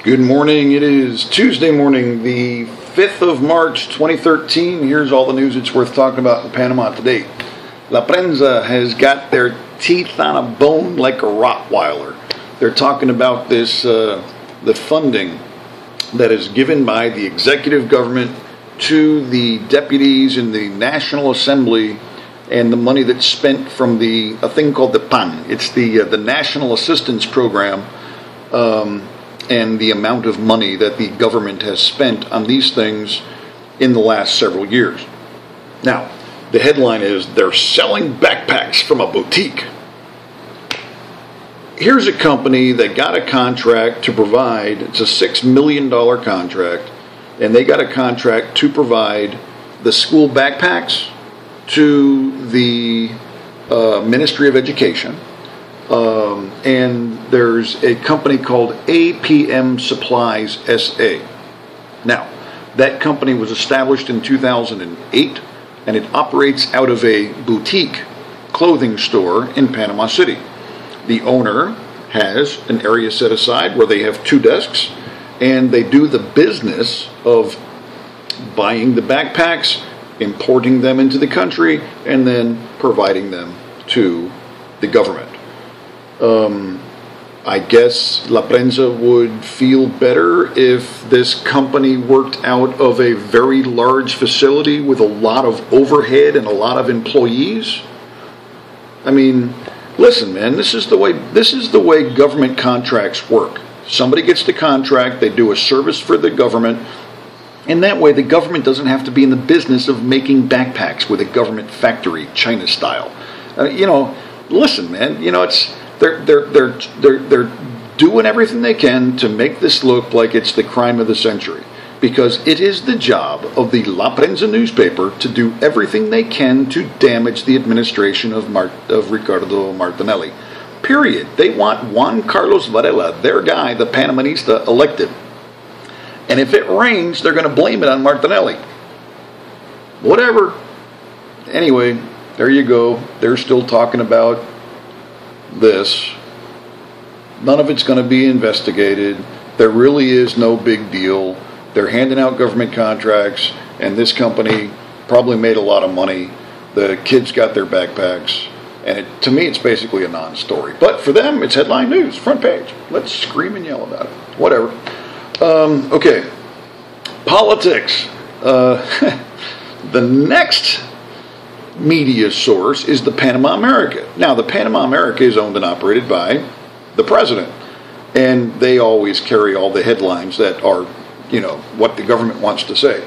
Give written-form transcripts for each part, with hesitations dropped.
Good morning. It is Tuesday morning, the 5th of March, 2013. Here's all the news it's worth talking about in Panama today. La Prensa has got their teeth on a bone like a Rottweiler. They're talking about this, the funding that is given by the executive government to the deputies in the National Assembly and the money that's spent from a thing called the PAN. It's the National Assistance Program. And the amount of money that the government has spent on these things in the last several years. Now, the headline is, they're selling backpacks from a boutique. Here's a company that got a contract to provide, it's a $6 million contract, and they got a contract to provide the school backpacks to the Ministry of Education. And there's a company called APM Supplies SA. Now, that company was established in 2008, and it operates out of a boutique clothing store in Panama City. The owner has an area set aside where they have 2 desks, and they do the business of buying the backpacks, importing them into the country, and then providing them to the government. I guess La Prensa would feel better if this company worked out of a very large facility with a lot of overhead and a lot of employees. I mean, listen, man, this is the way government contracts work. Somebody gets the contract, they do a service for the government, and that way the government doesn't have to be in the business of making backpacks with a government factory, China style. Listen, man, They're doing everything they can to make this look like it's the crime of the century, because it is the job of the La Prensa newspaper to do everything they can to damage the administration of Ricardo Martinelli. Period. They want Juan Carlos Varela, their guy, the Panamanista, elected. And if it rains, they're going to blame it on Martinelli. Whatever. Anyway, there you go. They're still talking about this. None of it's going to be investigated. There really is no big deal. They're handing out government contracts, and this company probably made a lot of money. The kids got their backpacks, and to me it's basically a non-story. But for them, it's headline news, front page. Let's scream and yell about it. Whatever. Okay. Politics. The next media source is the Panama American. Now, the Panama American is owned and operated by the president, and they always carry all the headlines that are, what the government wants to say.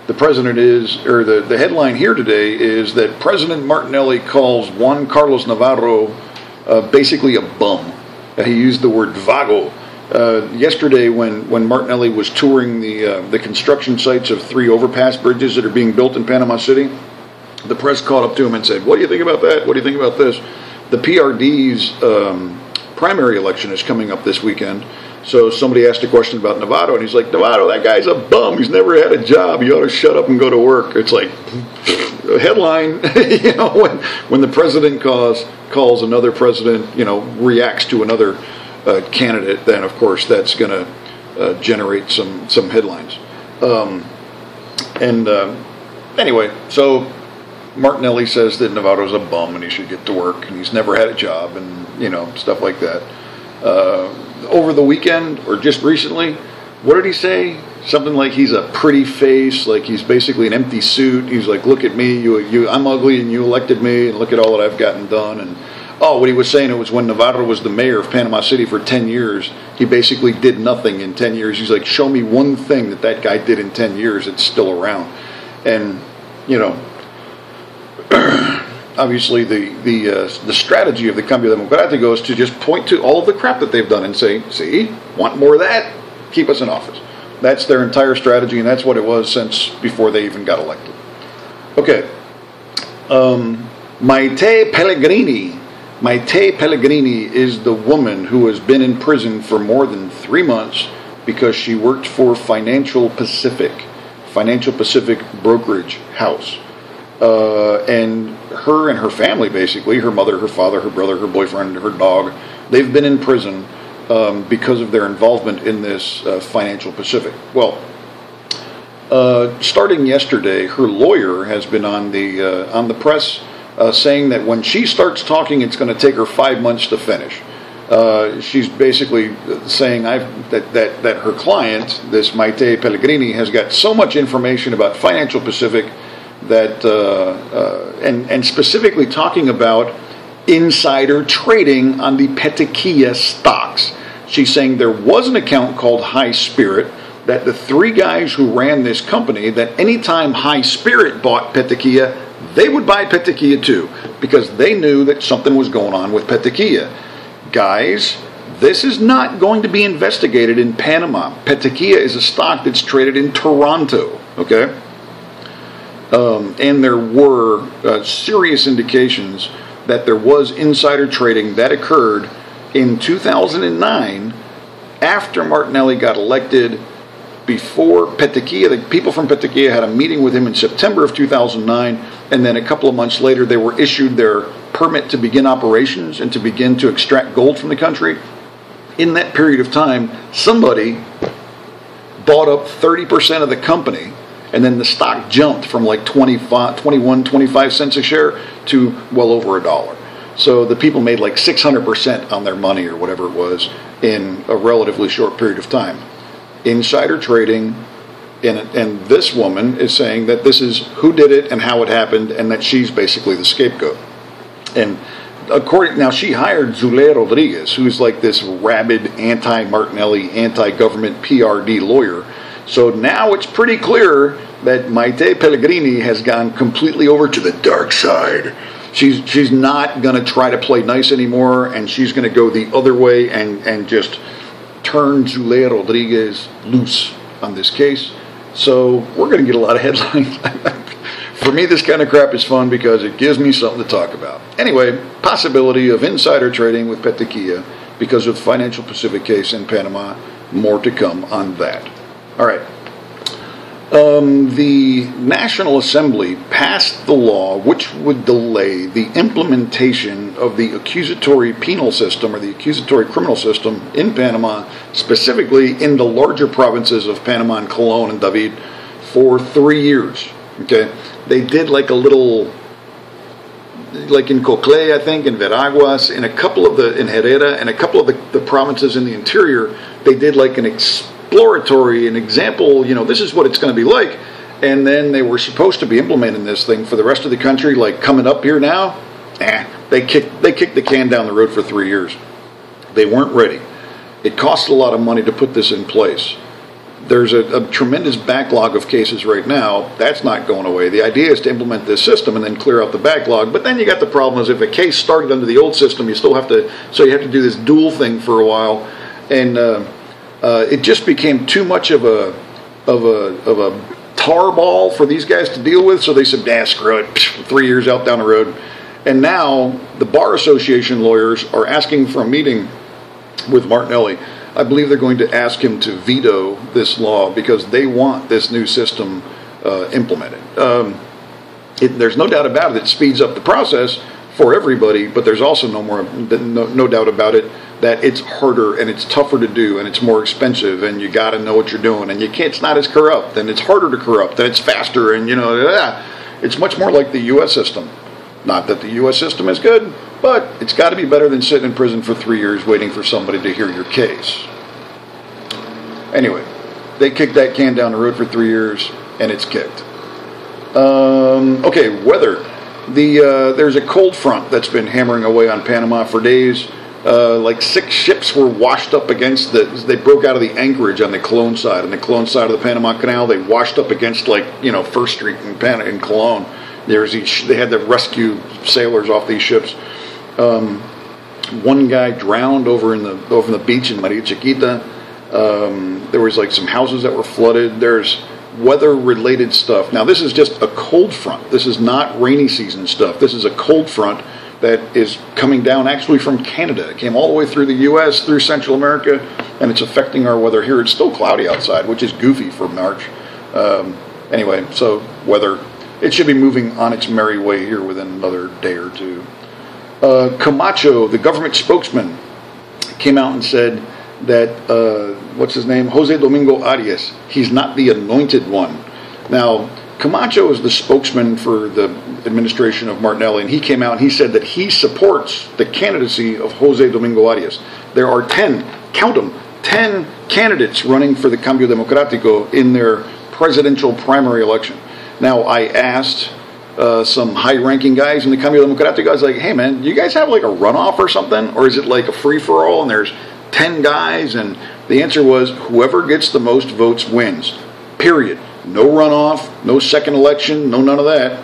The president the headline here today is that President Martinelli calls Juan Carlos Navarro basically a bum. He used the word vago. Yesterday, when Martinelli was touring the construction sites of 3 overpass bridges that are being built in Panama City, the press caught up to him and said, "What do you think about that? What do you think about this?" The PRD's primary election is coming up this weekend. So somebody asked a question about Navarro, and he's like, "Navarro, that guy's a bum. He's never had a job. He ought to shut up and go to work." It's like a headline. When the president calls another president, reacts to another candidate, then of course that's going to generate some headlines. Anyway, so Martinelli says that Navarro's a bum and he should get to work, and he's never had a job, and stuff like that. Over the weekend, or just recently, what did he say? Something like he's a pretty face, like he's basically an empty suit. He's like, "Look at me, I'm ugly, and you elected me, and look at all that I've gotten done." And what he was saying, it was when Navarro was the mayor of Panama City for 10 years, he basically did nothing in 10 years. He's like, "Show me one thing that guy did in 10 years that's still around." And obviously the strategy of the Cambio Democrático is to just point to all of the crap that they've done and say, "See, want more of that? Keep us in office." That's their entire strategy, and that's what it was since before they even got elected. Okay. Maite Pellegrini is the woman who has been in prison for more than 3 months because she worked for Financial Pacific brokerage house. And her family, basically, her mother, her father, her brother, her boyfriend, her dog, they've been in prison because of their involvement in this Financial Pacific. Well, starting yesterday, her lawyer has been on the press saying that when she starts talking, it's going to take her 5 months to finish. She's basically saying that her client, this Maite Pellegrini, has got so much information about Financial Pacific that and specifically talking about insider trading on the Petaquilla stocks. She's saying there was an account called High Spirit, that the three guys who ran this company, that anytime High Spirit bought Petaquilla, they would buy Petaquilla too, because they knew that something was going on with Petaquilla. Guys, this is not going to be investigated in Panama. Petaquilla is a stock that's traded in Toronto, okay? And there were serious indications that there was insider trading that occurred in 2009 after Martinelli got elected, before Petaquilla. The people from Petaquilla had a meeting with him in September of 2009, and then a couple of months later they were issued their permit to begin operations and to begin to extract gold from the country. In that period of time, somebody bought up 30% of the company, and then the stock jumped from like 25 cents a share to well over $1. So the people made like 600% on their money or whatever it was in a relatively short period of time. Insider trading, and this woman is saying that this is who did it and how it happened, and that she's basically the scapegoat. And now she hired Zule Rodriguez, who's like this rabid anti-Martinelli, anti-government PRD lawyer. So now it's pretty clear that Maite Pellegrini has gone completely over to the dark side. She's not going to try to play nice anymore, and she's going to go the other way and just turn Zule Rodriguez loose on this case. So we're going to get a lot of headlines. For me, this kind of crap is fun because it gives me something to talk about. Anyway, possibility of insider trading with Petaquilla because of the Financial Pacific case in Panama. More to come on that. All right. The National Assembly passed the law which would delay the implementation of the accusatory penal system, or the accusatory criminal system in Panama, specifically in the larger provinces of Panama and Colón and David, for 3 years. Okay, they did like a little, like in Cocle, I think, in Veraguas, in Herrera, and a couple of the provinces in the interior, they did like an exploratory, an example, this is what it's going to be like. And then they were supposed to be implementing this thing for the rest of the country, like coming up here now. They kicked the can down the road for 3 years. They weren't ready. It cost a lot of money to put this in place. There's a tremendous backlog of cases right now. That's not going away. The idea is to implement this system and then clear out the backlog. But then you got the problem is if a case started under the old system, you still have to, so you have to do this dual thing for a while. And it just became too much of a tar ball for these guys to deal with. So they said, screw it, 3 years out down the road. And now the Bar Association lawyers are asking for a meeting with Martinelli. I believe they're going to ask him to veto this law because they want this new system implemented. There's no doubt about it. It speeds up the process for everybody, but there's also no doubt about it that it's harder and it's tougher to do and it's more expensive and you got to know what you're doing and it's not as corrupt and it's harder to corrupt and it's faster and it's much more like the U.S. system. Not that the U.S. system is good, but it's got to be better than sitting in prison for 3 years waiting for somebody to hear your case. Anyway, they kicked that can down the road for 3 years, and it's kicked. Okay, weather. There's a cold front that's been hammering away on Panama for days. Like 6 ships were washed up against they broke out of the anchorage on the Colón side. On the Colón side of the Panama Canal, they washed up against First Street in Colón. They had to rescue sailors off these ships. One guy drowned over the beach in Maria Chiquita. There was like some houses that were flooded. There's weather-related stuff. Now, this is just a cold front. This is not rainy season stuff. This is a cold front that is coming down actually from Canada. It came all the way through the U.S., through Central America, and it's affecting our weather here. It's still cloudy outside, which is goofy for March. Anyway, so weather. It should be moving on its merry way here within another day or two. Camacho, the government spokesman, came out and said that, what's his name? Jose Domingo Arias. He's not the anointed one. Now, Camacho is the spokesman for the administration of Martinelli, and he came out and he said that he supports the candidacy of Jose Domingo Arias. There are 10, count them, 10 candidates running for the Cambio Democrático in their presidential primary election. Now, I asked some high-ranking guys in the Cambio Democrático, I was like, hey man, do you guys have like a runoff or something? Or is it like a free-for-all and there's 10 guys? And the answer was, whoever gets the most votes wins. Period. No runoff, no second election, no none of that.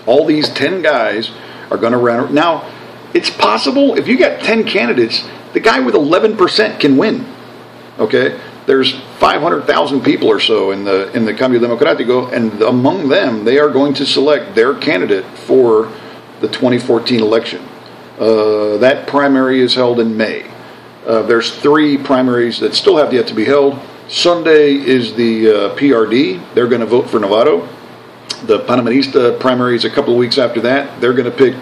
All these 10 guys are going to run. Now, it's possible, if you got 10 candidates, the guy with 11% can win. Okay? There's 500,000 people or so in the Cambio Democrático, and among them, they are going to select their candidate for the 2014 election. That primary is held in May. There's 3 primaries that still have yet to be held. Sunday is the PRD. They're going to vote for Navarro. The Panamerista primary is a couple of weeks after that. They're going to pick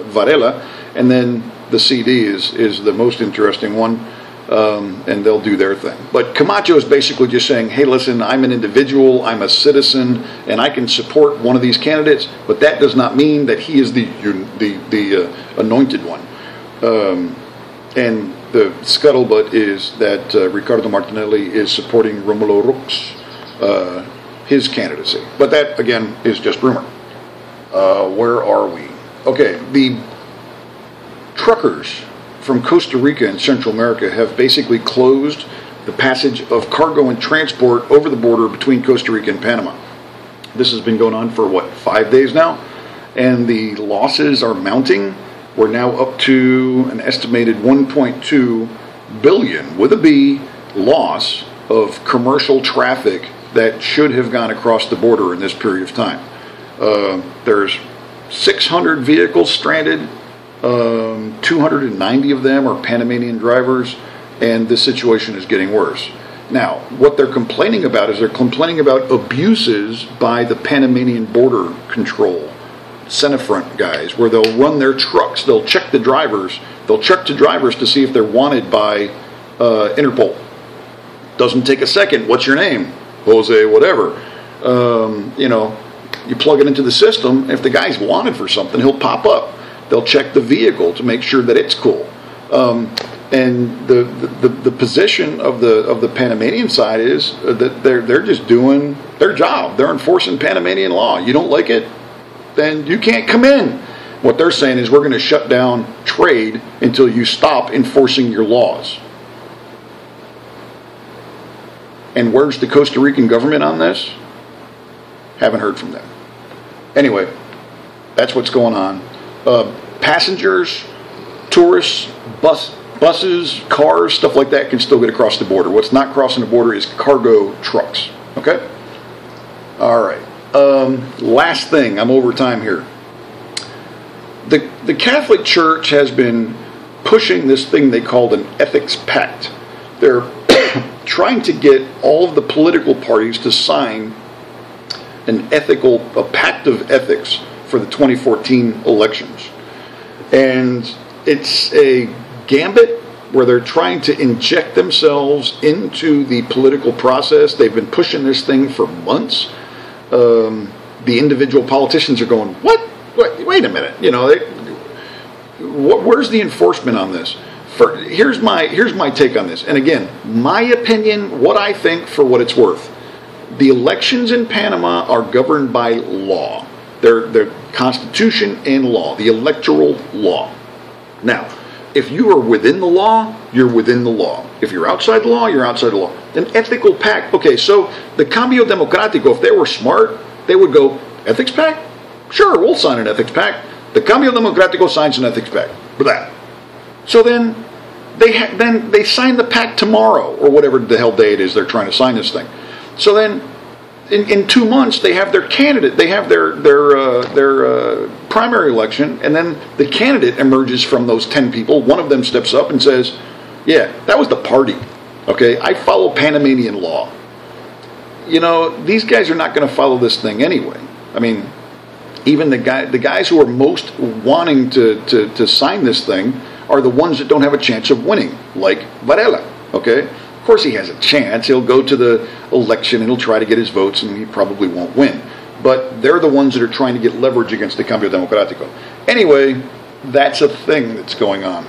Varela. And then the CD is the most interesting one. And they'll do their thing. But Camacho is basically just saying, hey, listen, I'm an individual, I'm a citizen, and I can support one of these candidates, but that does not mean that he is the anointed one. And the scuttlebutt is that Ricardo Martinelli is supporting Romulo Rux, his candidacy. But that, again, is just rumor. Where are we? Okay, the truckers from Costa Rica and Central America have basically closed the passage of cargo and transport over the border between Costa Rica and Panama. This has been going on for, 5 days now? And the losses are mounting. We're now up to an estimated 1.2 billion, with a B, loss of commercial traffic that should have gone across the border in this period of time. There's 600 vehicles stranded. 290 of them are Panamanian drivers, and this situation is getting worse. Now, what they're complaining about is they're complaining about abuses by the Panamanian border control Senefront guys, where they'll run their trucks, they'll check the drivers, to see if they're wanted by Interpol. Doesn't take a second. What's your name? Jose, whatever. You plug it into the system. If the guy's wanted for something, he'll pop up. They'll check the vehicle to make sure that it's cool. And the position of the Panamanian side is that they're just doing their job. They're enforcing Panamanian law. You don't like it, then you can't come in. What they're saying is, we're going to shut down trade until you stop enforcing your laws. And where's the Costa Rican government on this? Haven't heard from them. Anyway, that's what's going on. Passengers, tourists, buses, cars, stuff like that can still get across the border. What's not crossing the border is cargo trucks. Okay? All right. Last thing. I'm over time here. The Catholic Church has been pushing this thing they called an ethics pact. They're trying to get all of the political parties to sign a pact of ethics for the 2014 elections. And it's a gambit where they're trying to inject themselves into the political process. They've been pushing this thing for months. The individual politicians are going, what? Wait a minute. Where's the enforcement on this? Here's my take on this. And again, my opinion, what I think, for what it's worth. The elections in Panama are governed by law. They're constitution and law, the electoral law. Now, if you are within the law, you're within the law. If you're outside the law, you're outside the law. An ethical pact. Okay, so the Cambio Democrático, if they were smart, they would go, ethics pact? Sure, we'll sign an ethics pact. The Cambio Democrático signs an ethics pact. Blah. So then they sign the pact tomorrow, or whatever the hell day it is they're trying to sign this thing. So then, in 2 months, they have their candidate. They have their primary election, and then the candidate emerges from those 10 people. One of them steps up and says, "Yeah, that was the party. Okay, I follow Panamanian law." These guys are not going to follow this thing anyway. I mean, even the guys who are most wanting to sign this thing are the ones that don't have a chance of winning, like Varela. Okay? Of course he has a chance. He'll go to the election and he'll try to get his votes, and he probably won't win. But they're the ones that are trying to get leverage against the Cambio Democrático. Anyway, that's a thing that's going on.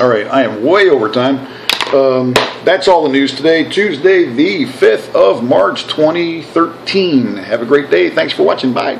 All right, I am way over time. That's all the news today, Tuesday, the 5th of March, 2013. Have a great day. Thanks for watching. Bye.